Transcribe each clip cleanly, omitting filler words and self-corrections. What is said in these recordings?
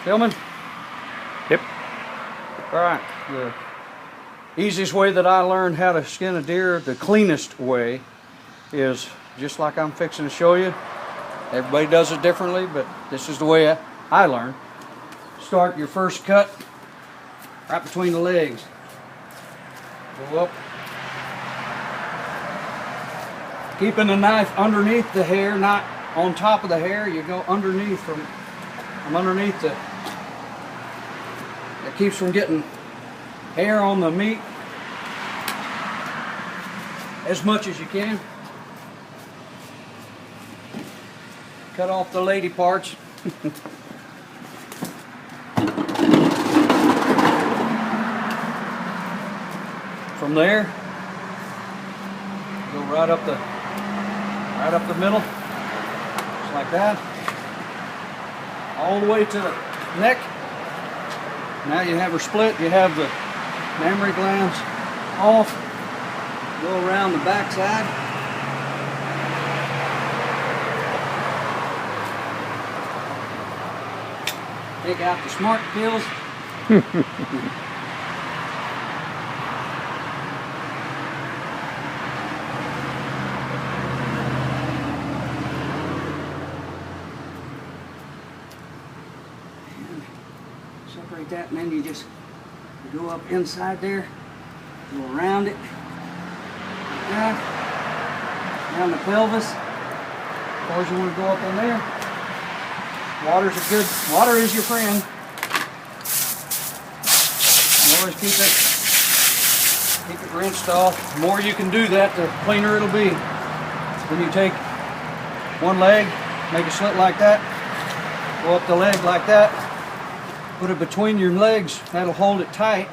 Filming? Yep. Alright, the easiest way that I learned how to skin a deer, the cleanest way, is just like I'm fixing to show you. Everybody does it differently, but this is the way I learned. Start your first cut right between the legs. Go up. Keeping the knife underneath the hair, not on top of the hair. You go underneath from underneath the. That keeps from getting hair on the meat as much as you can. Cut off the lady parts. From there, go right up the middle, just like that, all the way to the neck. Now you have her split. You have the mammary glands off. Go around the back side. Take out the smart pills. Separate that, and then you just go up inside there, go around it, like that, down the pelvis, as far as you want to go up in there. Water is your friend. You always keep it rinsed off. The more you can do that, the cleaner it'll be. Then you take one leg, make a slit like that, go up the leg like that, put it between your legs, that'll hold it tight,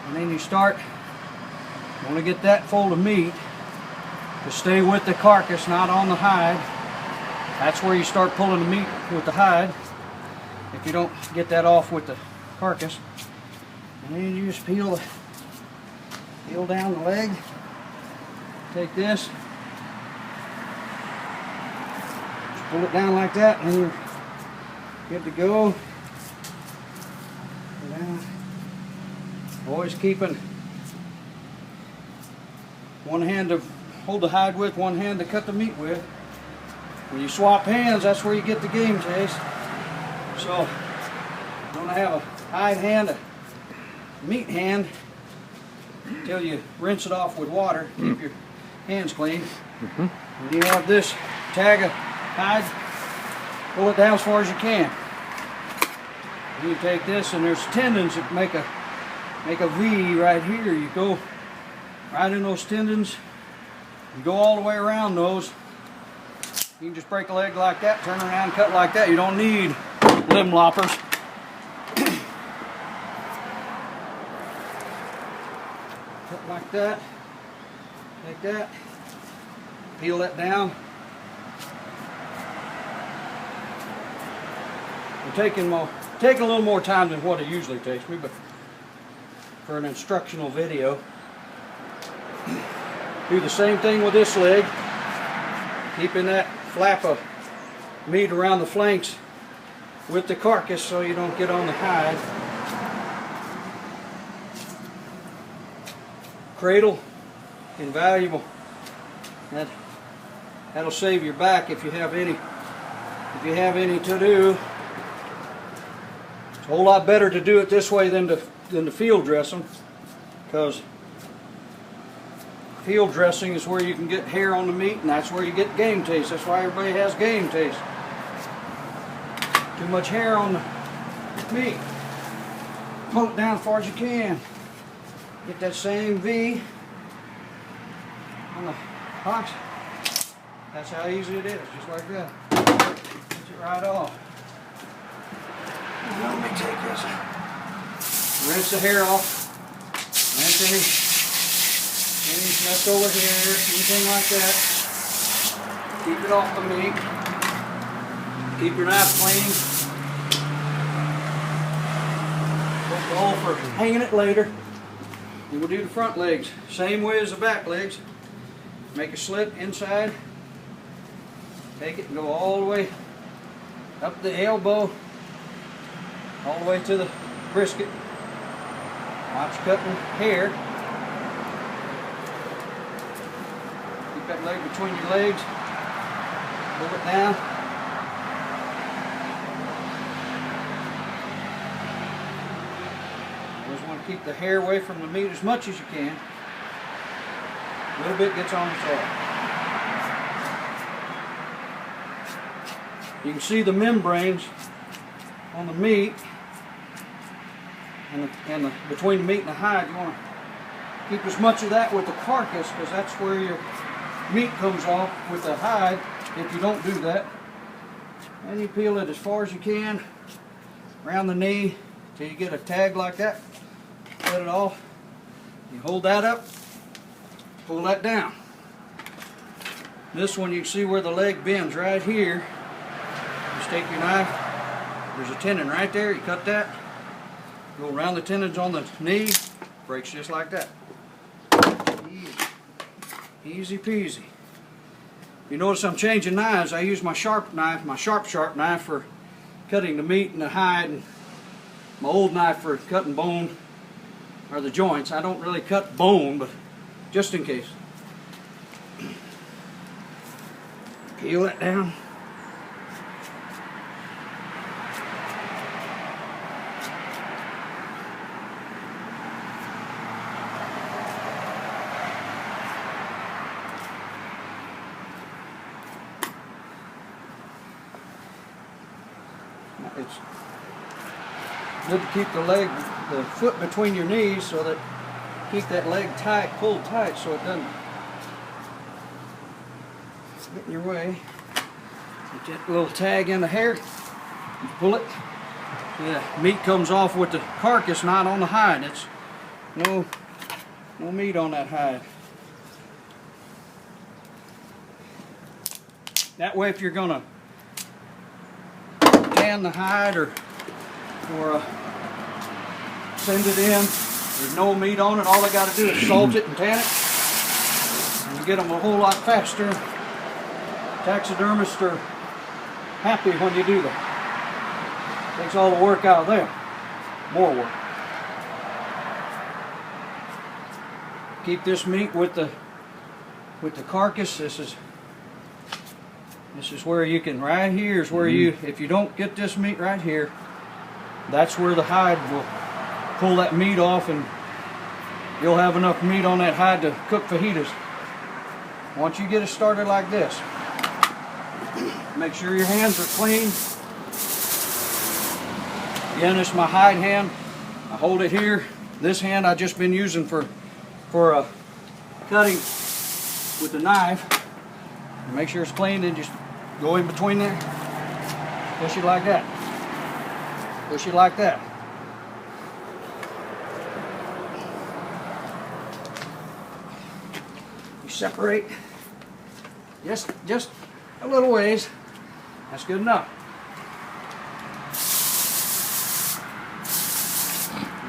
and then you want to get that fold of meat to stay with the carcass, not on the hide. That's where you start pulling the meat with the hide, if you don't get that off with the carcass. And then you just peel down the leg, take this, just pull it down like that, and you're good to go. Always keeping one hand to hold the hide with, one hand to cut the meat with. When you swap hands, that's where you get the game taste. So you want to have a hide hand, a meat hand, until you rinse it off with water. Keep your hands clean. And you have this tag of hide, pull it down as far as you can. You take this, and there's tendons that make a V right here. You go right in those tendons. You go all the way around those. You can just break a leg like that, turn around, cut like that. You don't need limb loppers. Cut like that. Take that. Peel that down. We're taking a little more time than what it usually takes me, but for an instructional video. Do the same thing with this leg, keeping that flap of meat around the flanks with the carcass so you don't get on the hide. Cradle, invaluable. That'll save your back if you have any to do. It's a whole lot better to do it this way than to field dress them, because field dressing is where you can get hair on the meat, and that's where you get game taste. That's why everybody has game taste. Too much hair on the meat. Pull it down as far as you can. Get that same V on the box. That's how easy it is, just like that. Gets it right off. Now let me take this. Rinse the hair off. Rinse any left over here, anything like that. Keep it off the meat. Keep your knife clean. Put the hole for hanging it later. And we'll do the front legs. Same way as the back legs. Make a slit inside. Take it and go all the way up the elbow all the way to the brisket. Watch cutting hair. Keep that leg between your legs. Pull it down. Always want to keep the hair away from the meat as much as you can. A little bit gets on the saw. You can see the membranes on the meat and between the meat and the hide. You want to keep as much of that with the carcass, because that's where your meat comes off with the hide. If you don't do that, and you peel it as far as you can around the knee till you get a tag like that. Cut it off. You hold that up, pull that down. This one, you can see where the leg bends right here. Just take your knife. There's a tendon right there. You cut that. Go around the tendons on the knee. Breaks just like that. Easy peasy. You notice I'm changing knives. I use my sharp knife, my sharp knife for cutting the meat and the hide, and my old knife for cutting bone or the joints. I don't really cut bone, but just in case. Peel that down. It's good to keep the foot between your knees, so that keep that leg tight, pulled tight, so it doesn't get in your way. Get that little tag in the hair, you pull it. The meat comes off with the carcass, not on the hide. It's no meat on that hide. That way, if you're gonna tan the hide or send it in, there's no meat on it. All I got to do is salt it and tan it, and you get them a whole lot faster. Taxidermists are happy when you do that. Takes all the work out of them. More work. Keep this meat with the carcass. This is where you can, right here is where you, if you don't get this meat right here, that's where the hide will pull that meat off, and you'll have enough meat on that hide to cook fajitas. Once you get it started like this, make sure your hands are clean. Again, this is my hide hand. I hold it here. This hand I've just been using for cutting with the knife. Make sure it's clean, and just go in between there. Push it like that. Push it like that. You separate just a little ways. That's good enough.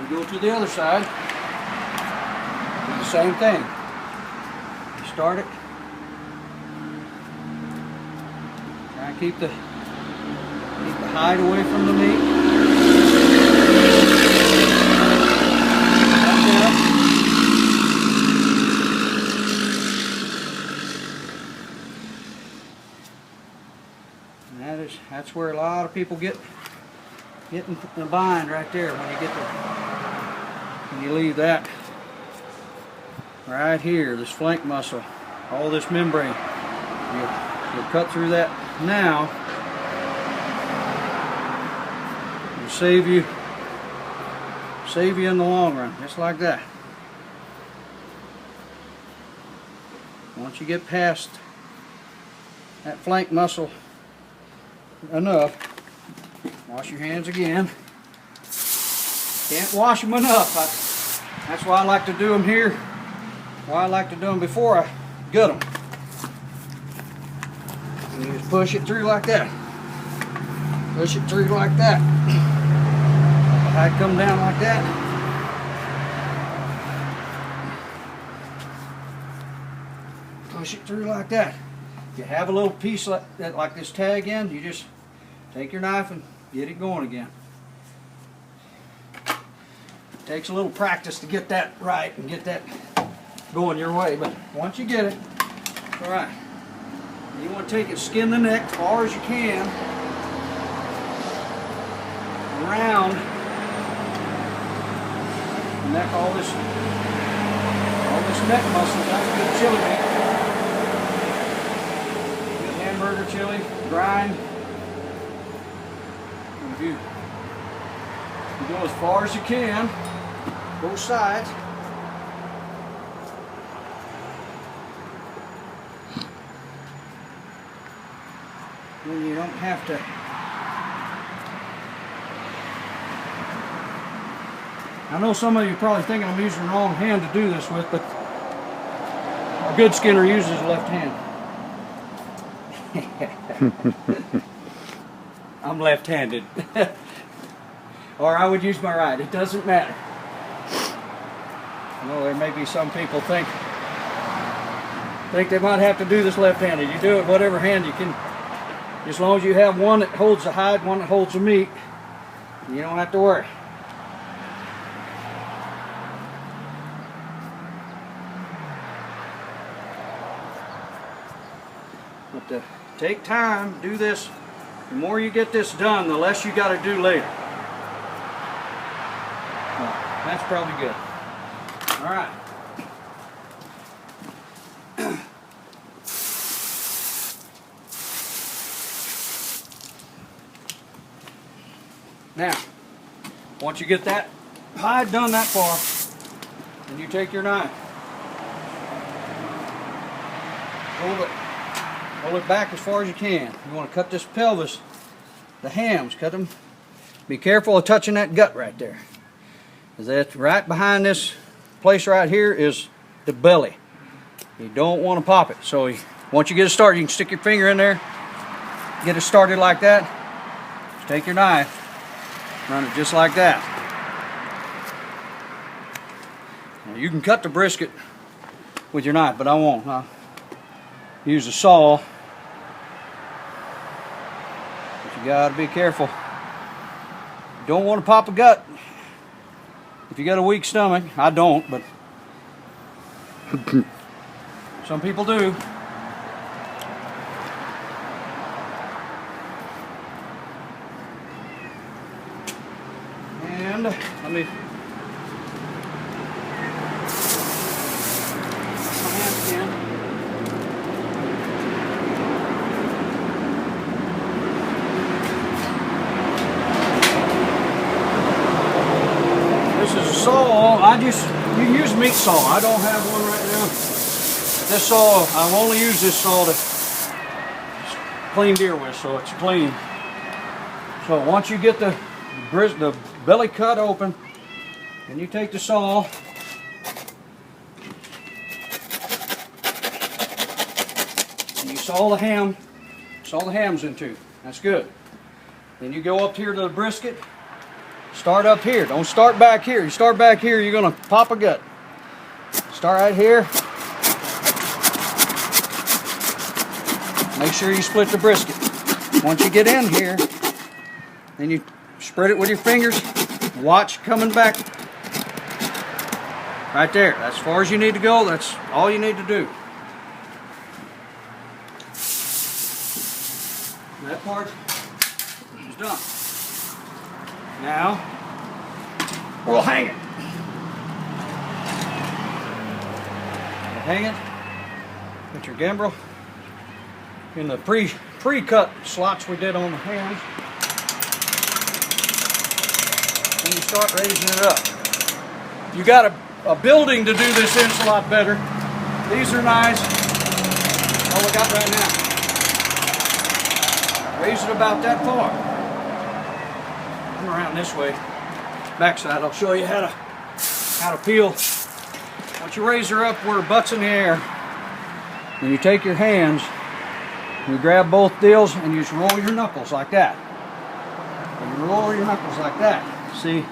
You go to the other side. Do the same thing. You start it. Try and keep the hide away from the meat. And that's where a lot of people get in the bind right there, when you leave that right here, this flank muscle, all this membrane. You'll cut through that now. It'll save you in the long run, just like that. Once you get past that flank muscle enough, wash your hands again. Can't wash them enough. That's why I like to do them here. Why I like to do them before I gut them. And you just push it through like that. Push it through like that. Let the hide come down like that. Push it through like that. If you have a little piece like this tag in, you just take your knife and get it going again. Takes a little practice to get that right and get that going your way, but once you get it, all right. You want to take it, skin the neck as far as you can, around the neck, all this neck muscle. That's good chili meat. Good hamburger chili, grind. And you go as far as you can, both sides. Then you don't have to I know some of you are probably thinking I'm using the wrong hand to do this with, but a good skinner uses his left hand. I'm left-handed. Or I would use my right. It doesn't matter. I know there may be some people think they might have to do this left-handed. You do it whatever hand you can. As long as you have one that holds the hide, one that holds the meat, you don't have to worry. But take time, do this. The more you get this done, the less you got to do later. Well, that's probably good. All right. Now, once you get that hide done that far, then you take your knife, hold it back as far as you can. You want to cut this pelvis, the hams, cut them. Be careful of touching that gut right there. Because that's right behind this place right here is the belly. You don't want to pop it. So once you get it started, you can stick your finger in there, get it started like that. Just take your knife, run it just like that. Now you can cut the brisket with your knife, but I won't. I'll use a saw. But you gotta be careful. You don't want to pop a gut. If you got a weak stomach, I don't, but some people do. And let me wash my hands again. This is a saw. You can use a meat saw. I don't have one right now. This saw, I've only used this saw to clean deer with, so it's clean. So once you get the belly cut open, and you take the saw, and you saw the hams in two. That's good. Then you go up here to the brisket. Start up here. Don't start back here. You start back here, you're going to pop a gut. Start right here. Make sure you split the brisket. Once you get in here, then you spread it with your fingers. Watch coming back. Right there. That's as far as you need to go. That's all you need to do. That part is done. Now, we'll hang it. Hang it. Put your gimbal in the pre-cut slots we did on the hams. And you start raising it up. You got a building to do this in, it's a lot better. These are nice. All we got right now. Raise it about that far. Come around this way. Backside, I'll show you how to peel. Once you raise her up where her butt's in the air, then you take your hands, and you grab both deals, and you just roll your knuckles like that. And you roll your knuckles like that. See?